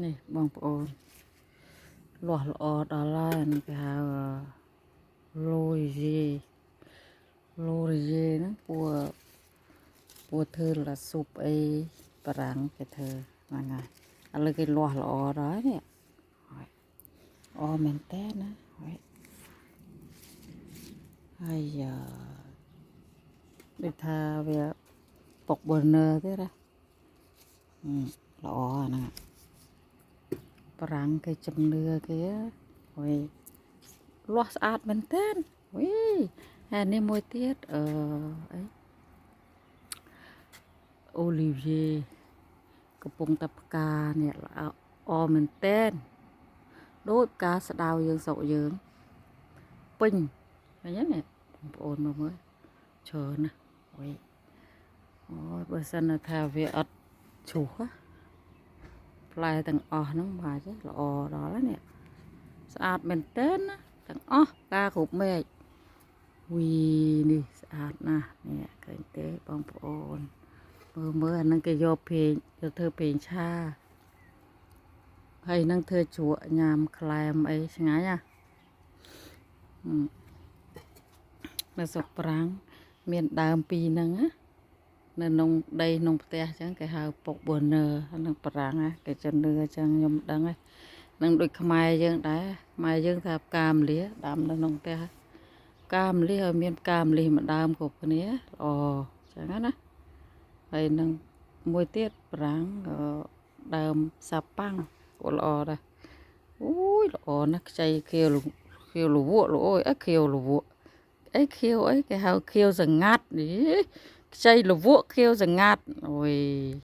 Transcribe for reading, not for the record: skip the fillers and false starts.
นี่บางปอนหลวออดอะไรนี่ก็หาโรยเยโรยเยนะปัวเธอละสุปไอปรังcáiเธอมาไงอะไรcáiหลวออđóเนี่ยออเมนเต้นะไอ้ยาđi tha về bọc bờ nơ thế ra lọ nèปรังcái chấm nưa kia ôi loa sạch bên tên ui hè này môi tiết ấy Olivier កំពុងតែផ្កានេះល្អមែនតែនដូចផ្កាស្ដៅយើងស្រុកយើងពេញឃើញទេបងប្អូនមើលមើលច្រើនណាស់អូយបើសិនថាវាអត់ជ្រុះផ្លែទាំងអស់ហ្នឹងបាទល្អដល់ហើយនេះស្អាតមែនតែនណាទាំងអស់ផ្កាគ្រប់មេឃវីនេះស្អាតណាស់នេះឃើញទេបងប្អូនមើលអានឹងគេយកពេងទៅធ្វើពេងឆាហើយនឹងធ្វើជ្រក់ញ៉ាំក្លែមអីឆ្ងាញ់ណានៅស្រុកប្រាំងមានដើមពីរហ្នឹងណានៅក្នុងដីក្នុងផ្ទះអញ្ចឹងគេហៅពុកប៊ឺនឺហ្នឹងប្រាំងណាគេចិននឿអញ្ចឹងខ្ញុំដឹងហើយនឹងដូចខ្មែរយើងដែរខ្មែរយើងថាផ្កាម្លិះដាំនៅក្នុងផ្ទះផ្កាម្លិះឲ្យមានផ្កាម្លិះមួយដើមគ្រប់គ្នាល្អអញ្ចឹងណាហើយនឹងមួយទៀតប្រាំងដើមសាប៉ាំងក៏ល្អដែរអូយល្អណាស់ខ្ចីខៀវលវក់លោកអើយអីខៀវលវក់អីខៀវអីគេហៅខៀវសង្ងាត់នេះខ្ចីលវក់ខៀវសង្ងាត់អូយ